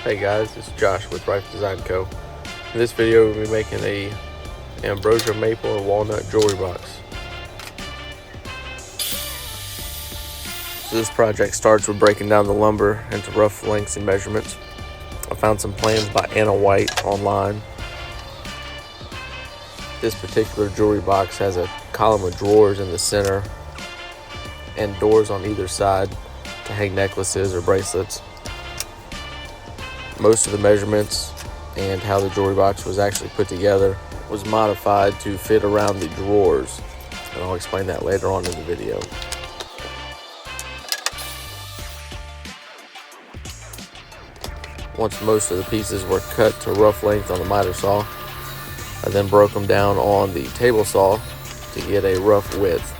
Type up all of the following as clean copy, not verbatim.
Hey guys, this is Josh with Rifle Design Co. In this video, we'll be making a ambrosia maple and walnut jewelry box. So this project starts with breaking down the lumber into rough lengths and measurements. I found some plans by Anna White online. This particular jewelry box has a column of drawers in the center and doors on either side to hang necklaces or bracelets. Most of the measurements and how the jewelry box was actually put together was modified to fit around the drawers, and I'll explain that later on in the video. Once most of the pieces were cut to rough length on the miter saw, I then broke them down on the table saw to get a rough width.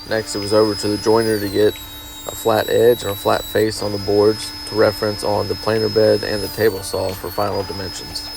Next, it was over to the joiner to get a flat edge and a flat face on the boards to reference on the planer bed and the table saw for final dimensions.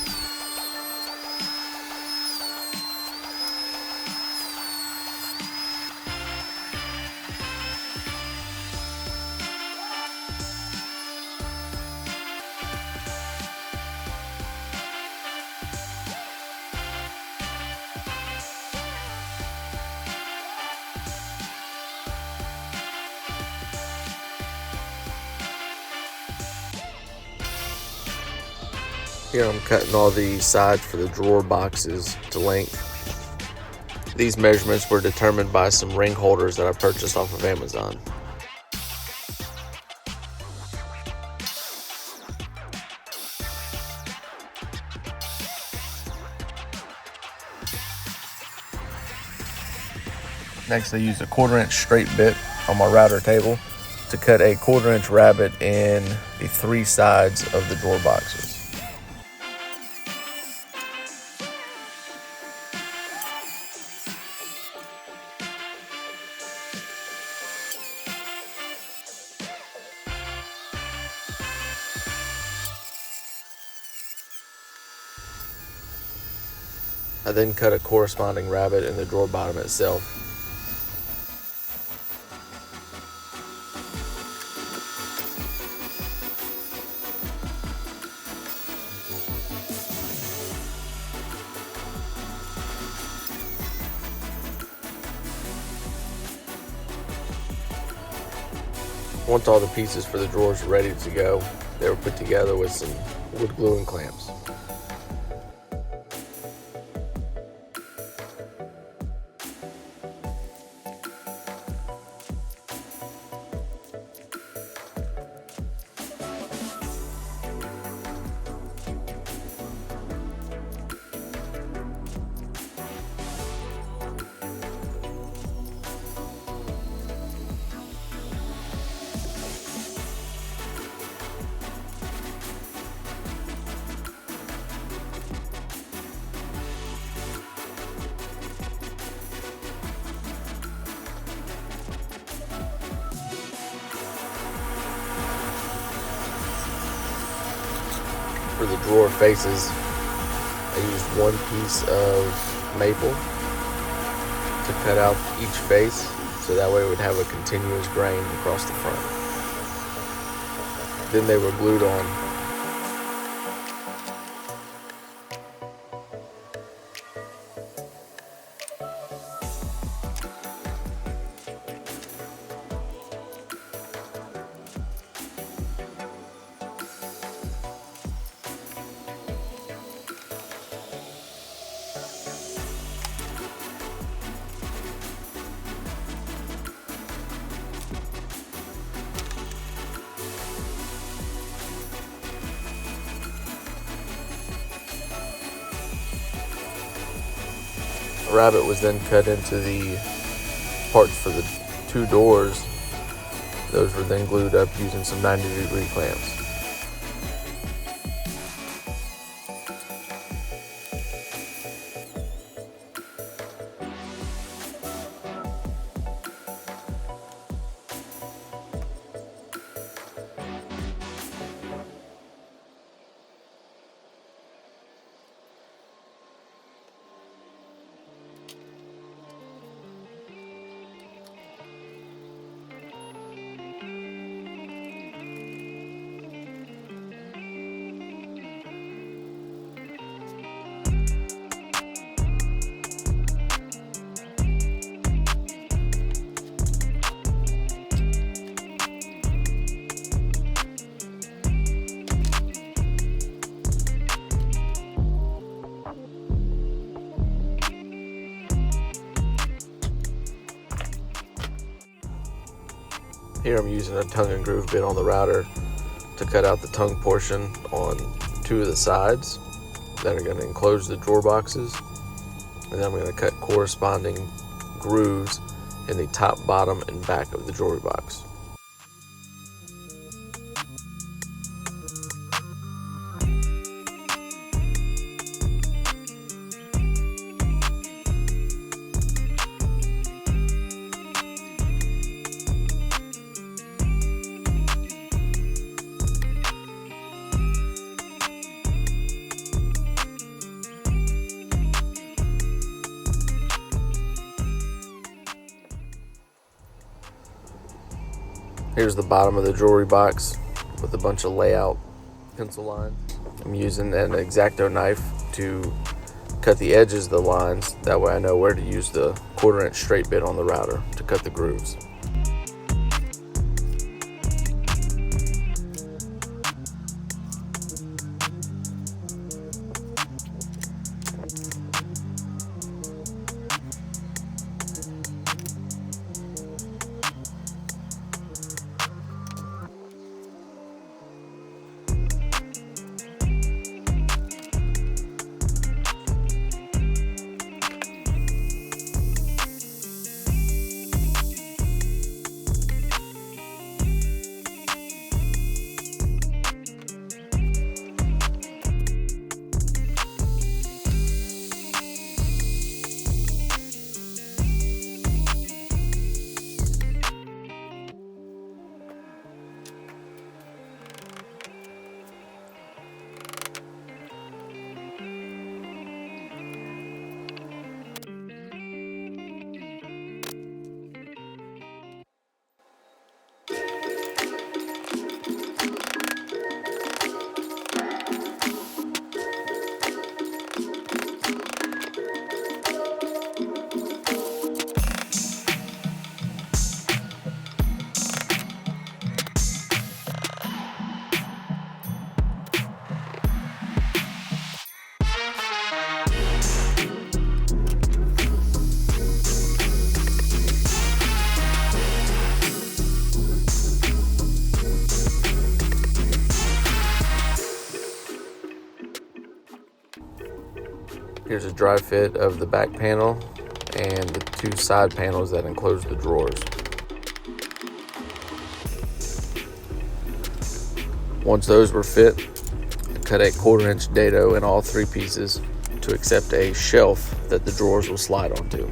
Here I'm cutting all the sides for the drawer boxes to length. These measurements were determined by some ring holders that I purchased off of Amazon. Next, I used a 1/4 inch straight bit on my router table to cut a 1/4 inch rabbet in the three sides of the drawer boxes. I then cut a corresponding rabbet in the drawer bottom itself. Once all the pieces for the drawers were ready to go, they were put together with some wood glue and clamps. For the drawer faces, I used one piece of maple to cut out each face, so that way it would have a continuous grain across the front. Then they were glued on. A rabbet was then cut into the parts for the two doors. Those were then glued up using some 90-degree clamps. Here I'm using a tongue and groove bit on the router to cut out the tongue portion on 2 of the sides that are going to enclose the drawer boxes. And then I'm going to cut corresponding grooves in the top, bottom, and back of the drawer box. Here's the bottom of the jewelry box with a bunch of layout pencil lines. I'm using an X-Acto knife to cut the edges of the lines. That way I know where to use the 1/4 inch straight bit on the router to cut the grooves. Here's a dry fit of the back panel and the 2 side panels that enclose the drawers. Once those were fit, I cut a 1/4 inch dado in all 3 pieces to accept a shelf that the drawers will slide onto.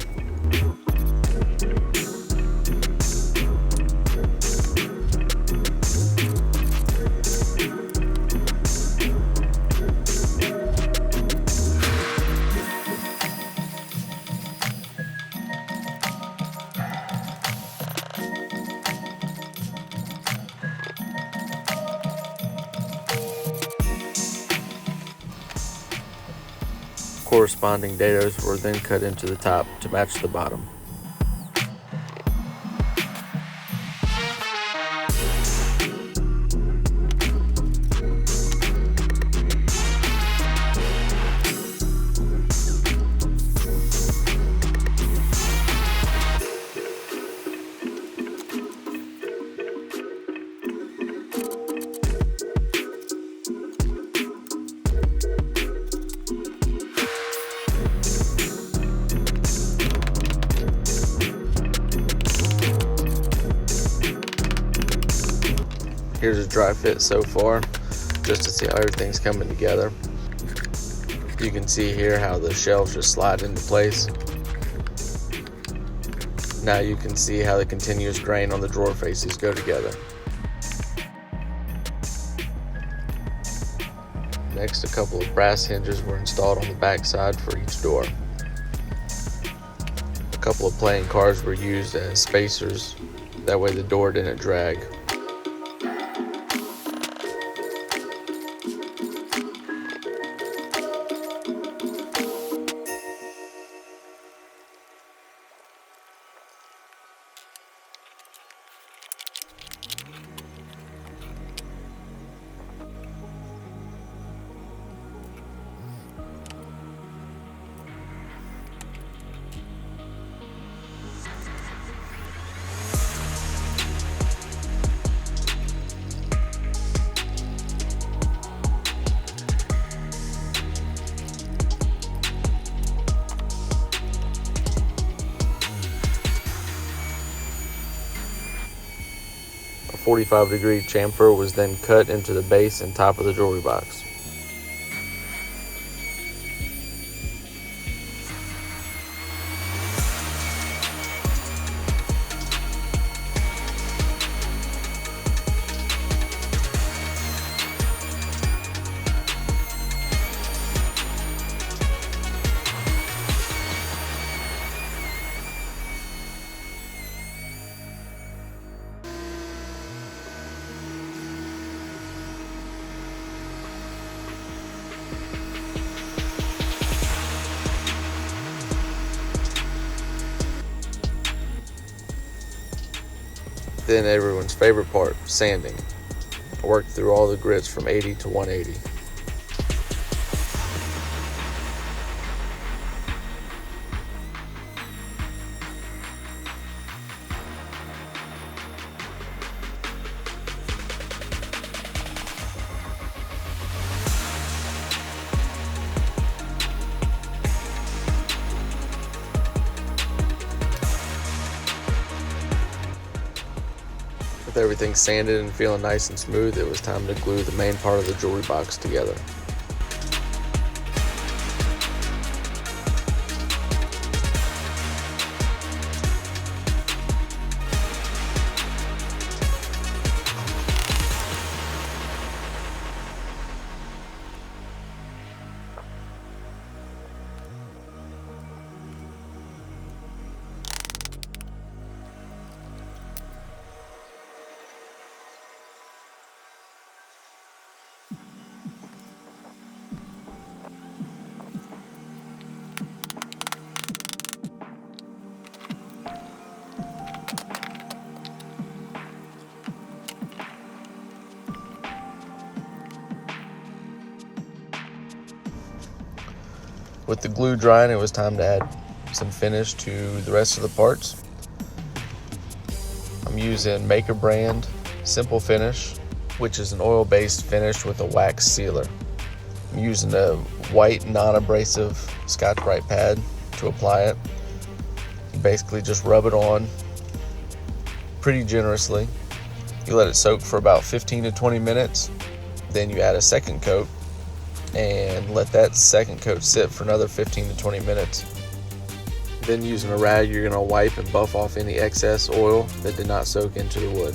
Corresponding dados were then cut into the top to match the bottom. Here's a dry fit so far, just to see how everything's coming together. You can see here how the shelves just slide into place. Now you can see how the continuous grain on the drawer faces go together. Next, a couple of brass hinges were installed on the back side for each door. A couple of playing cards were used as spacers, that way the door didn't drag. 45-degree chamfer was then cut into the base and top of the jewelry box. Then everyone's favorite part, sanding. I worked through all the grits from 80 to 180. With everything sanded and feeling nice and smooth, it was time to glue the main part of the jewelry box together. With the glue drying, it was time to add some finish to the rest of the parts. I'm using Maker brand Simple Finish, which is an oil-based finish with a wax sealer. I'm using a white non-abrasive Scotch-Brite pad to apply it. You basically just rub it on pretty generously. You let it soak for about 15 to 20 minutes. Then you add a second coat and let that second coat sit for another 15 to 20 minutes. Then using a rag, you're gonna wipe and buff off any excess oil that did not soak into the wood.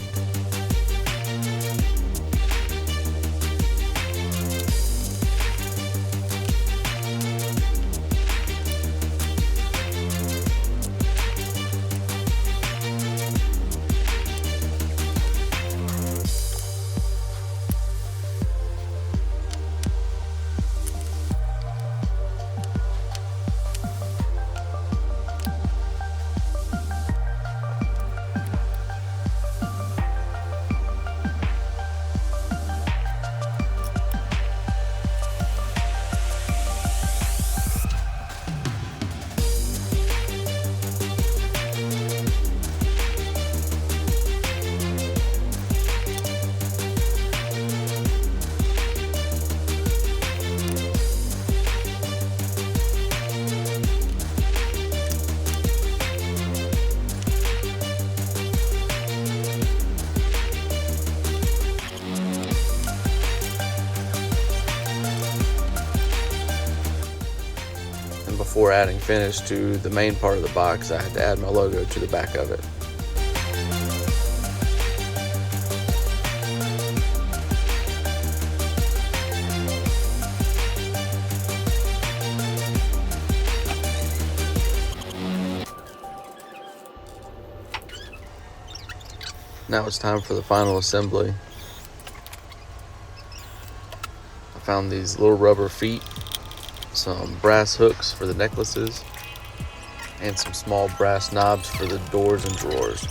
Before adding finish to the main part of the box, I had to add my logo to the back of it. Now it's time for the final assembly. I found these little rubber feet, some brass hooks for the necklaces, and some small brass knobs for the doors and drawers.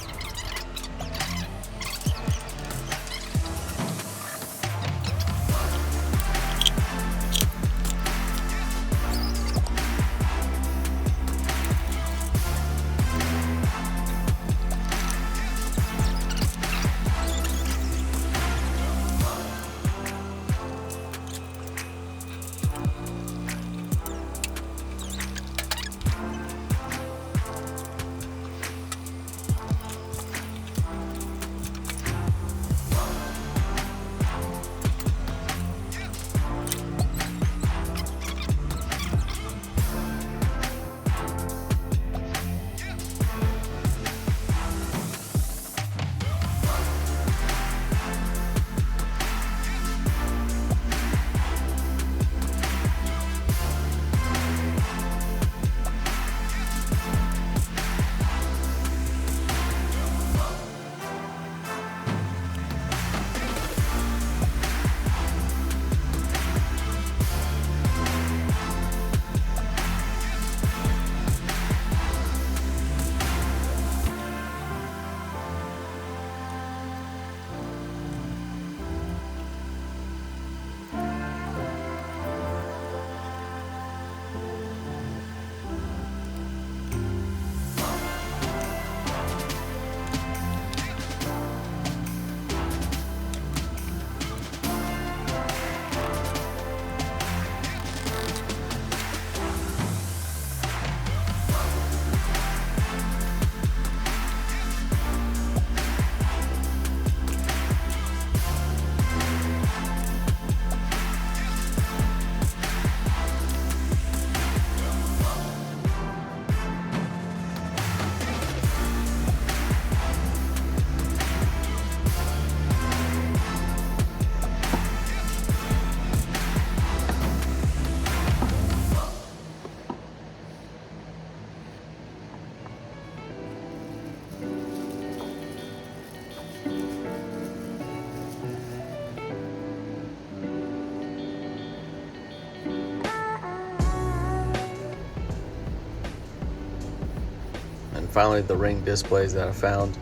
finally, the ring displays that I found.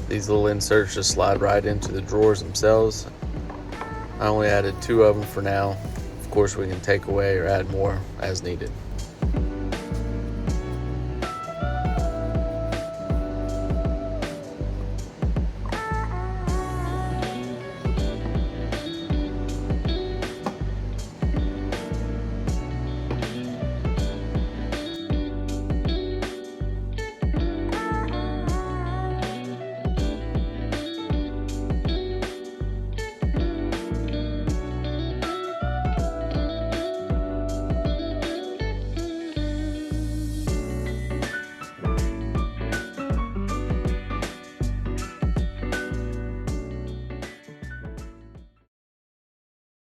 These little inserts just slide right into the drawers themselves. I only added 2 of them for now. Of course, we can take away or add more as needed.